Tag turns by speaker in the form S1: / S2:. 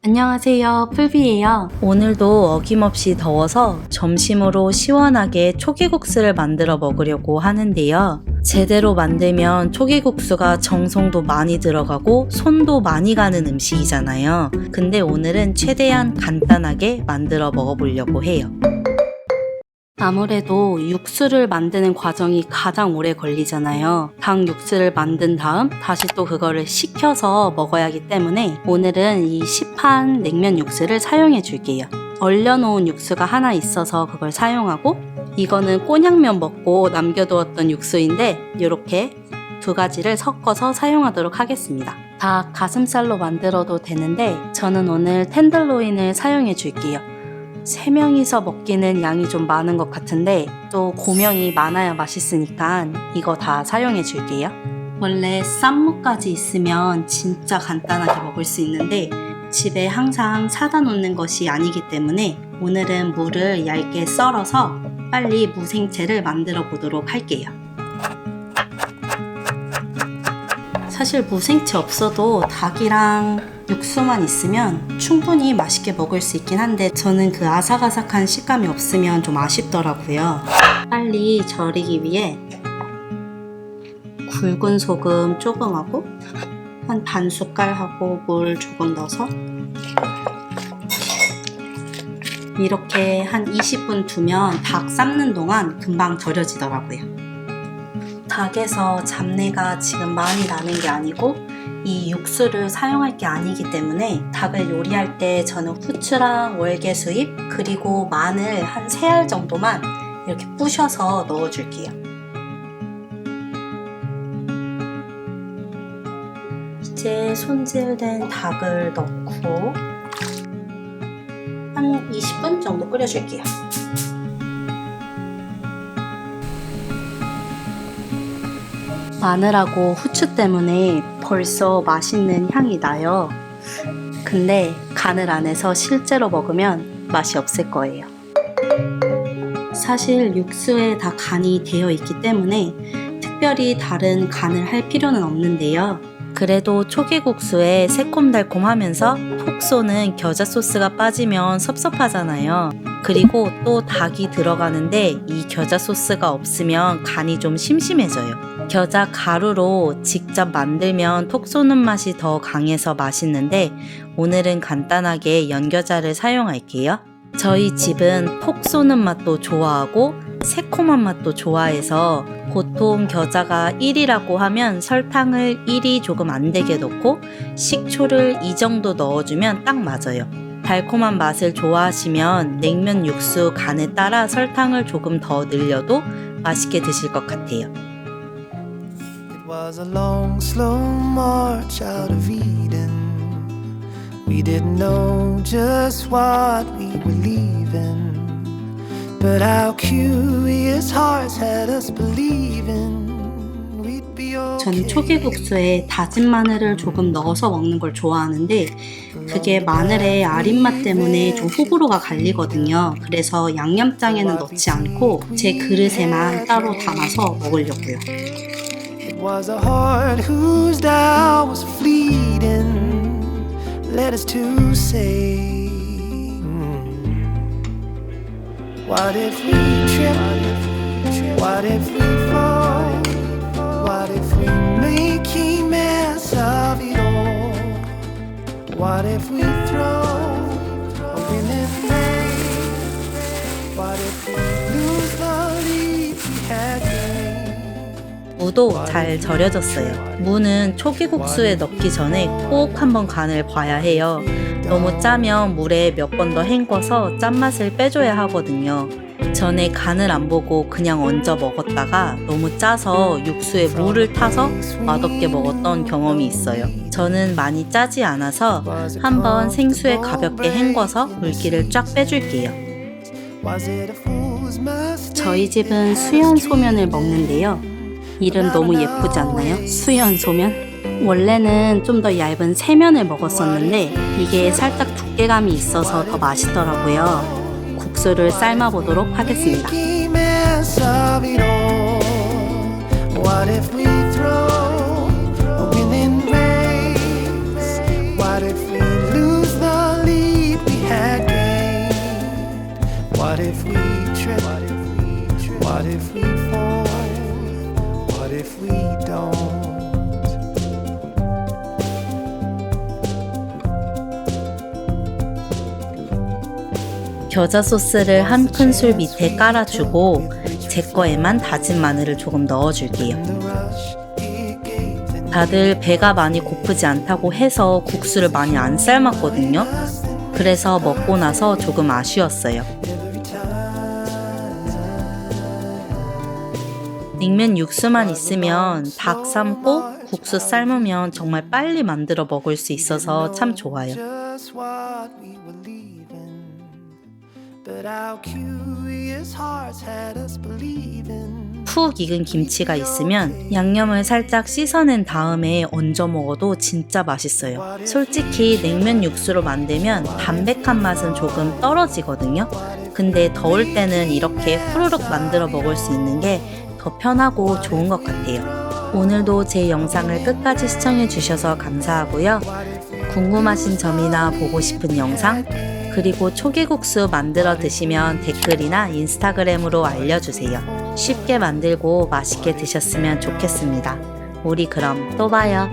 S1: 안녕하세요, 풀비예요. 오늘도 어김없이 더워서 점심으로 시원하게 초계국수를 만들어 먹으려고 하는데요. 제대로 만들면 초계국수가 정성도 많이 들어가고 손도 많이 가는 음식이잖아요. 근데 오늘은 최대한 간단하게 만들어 먹어보려고 해요. 아무래도 육수를 만드는 과정이 가장 오래 걸리잖아요. 닭 육수를 만든 다음 다시 또 그거를 식혀서 먹어야 하기 때문에 오늘은 이 시판 냉면 육수를 사용해 줄게요. 얼려놓은 육수가 하나 있어서 그걸 사용하고, 이거는 곤약면 먹고 남겨두었던 육수인데 이렇게 두 가지를 섞어서 사용하도록 하겠습니다. 닭 가슴살로 만들어도 되는데 저는 오늘 텐들로인을 사용해 줄게요. 3명이서 먹기는 양이 좀 많은 것 같은데 또 고명이 많아야 맛있으니까 이거 다 사용해 줄게요. 원래 쌈무까지 있으면 진짜 간단하게 먹을 수 있는데 집에 항상 사다 놓는 것이 아니기 때문에 오늘은 무를 얇게 썰어서 빨리 무생채를 만들어 보도록 할게요. 사실 무생채 없어도 닭이랑 육수만 있으면 충분히 맛있게 먹을 수 있긴 한데 저는 그 아삭아삭한 식감이 없으면 좀 아쉽더라고요. 빨리 절이기 위해 굵은 소금 조금 하고 한 반 숟갈 하고 물 조금 넣어서 이렇게 한 20분 두면 닭 삶는 동안 금방 절여지더라고요. 닭에서 잡내가 지금 많이 나는 게 아니고 이 육수를 사용할 게 아니기 때문에 닭을 요리할 때 저는 후추랑 월계수잎 그리고 마늘 한 3알 정도만 이렇게 부셔서 넣어줄게요. 이제 손질된 닭을 넣고 한 20분 정도 끓여줄게요. 마늘하고 후추 때문에 벌써 맛있는 향이 나요. 근데 간을 안 해서 실제로 먹으면 맛이 없을 거예요. 사실 육수에 다 간이 되어 있기 때문에 특별히 다른 간을 할 필요는 없는데요. 그래도 초계국수에 새콤달콤하면서 톡 쏘는 겨자 소스가 빠지면 섭섭하잖아요. 그리고 또 닭이 들어가는데 이 겨자 소스가 없으면 간이 좀 심심해져요. 겨자 가루로 직접 만들면 톡 쏘는 맛이 더 강해서 맛있는데 오늘은 간단하게 연겨자를 사용할게요. 저희 집은 톡 쏘는 맛도 좋아하고 새콤한 맛도 좋아해서 보통 겨자가 1이라고 하면 설탕을 1이 조금 안 되게 넣고 식초를 이 정도 넣어주면 딱 맞아요. 달콤한 맛을 좋아하시면 냉면 육수 간에 따라 설탕을 조금 더 늘려도 맛있게 드실 것 같아요.
S2: It was a long, slow march out of Eden. We didn't know just what we were leaving, but our curious hearts had us believing we'd be okay.
S1: 저는 초계국수에 다진 마늘을 조금 넣어서 먹는 걸 좋아하는데 그게 마늘의 아린 맛 때문에 좀 호불호가 갈리거든요. 그래서 양념장에는 넣지 않고 제 그릇에만 따로 담아서 먹으려고요.
S2: It was a heart whose doubt was fleeting, led us to say, what if we trip? What if we fall? What if we make a mess of it all? What if we throw a winning race? What if we lose the lead we had gained?
S1: 무도 잘 절여졌어요. 무는 초계국수에 넣기 전에 꼭 한번 간을 봐야 해요. 너무 짜면 물에 몇 번 더 헹궈서 짠맛을 빼줘야 하거든요. 전에 간을 안 보고 그냥 얹어 먹었다가 너무 짜서 육수에 물을 타서 맛없게 먹었던 경험이 있어요. 저는 많이 짜지 않아서 한번 생수에 가볍게 헹궈서 물기를 쫙 빼줄게요. 저희 집은 수연 소면을 먹는데요. 이름 너무 예쁘지 않나요? 수연 소면? 원래는 좀 더 얇은 세면을 먹었었는데 이게 살짝 두께감이 있어서 더 맛있더라고요. 국수를 삶아 보도록 하겠습니다.
S2: What if we throw a winning race? What if we lose the
S1: 겨자 소스를 한 큰술 밑에 깔아주고 제 거에만 다진 마늘을 조금 넣어줄게요. 다들 배가 많이 고프지 않다고 해서 국수를 많이 안 삶았거든요. 그래서 먹고 나서 조금 아쉬웠어요. 냉면 육수만 있으면 닭 삶고 국수 삶으면 정말 빨리 만들어 먹을 수 있어서 참 좋아요.
S2: Just what we were leaving, but our curious hearts had us believing.
S1: 푹 익은 김치가 있으면 양념을 살짝 씻어낸 다음에 얹어 먹어도 진짜 맛있어요. 솔직히 냉면 육수로 만들면 담백한 맛은 조금 떨어지거든요. 근데 더울 때는 이렇게 후루룩 만들어 먹을 수 있는 게 더 편하고 좋은 것 같아요. 오늘도 제 영상을 끝까지 시청해 주셔서 감사하고요. 궁금하신 점이나 보고 싶은 영상, 그리고 초계국수 만들어 드시면 댓글이나 인스타그램으로 알려주세요. 쉽게 만들고 맛있게 드셨으면 좋겠습니다. 우리 그럼 또 봐요.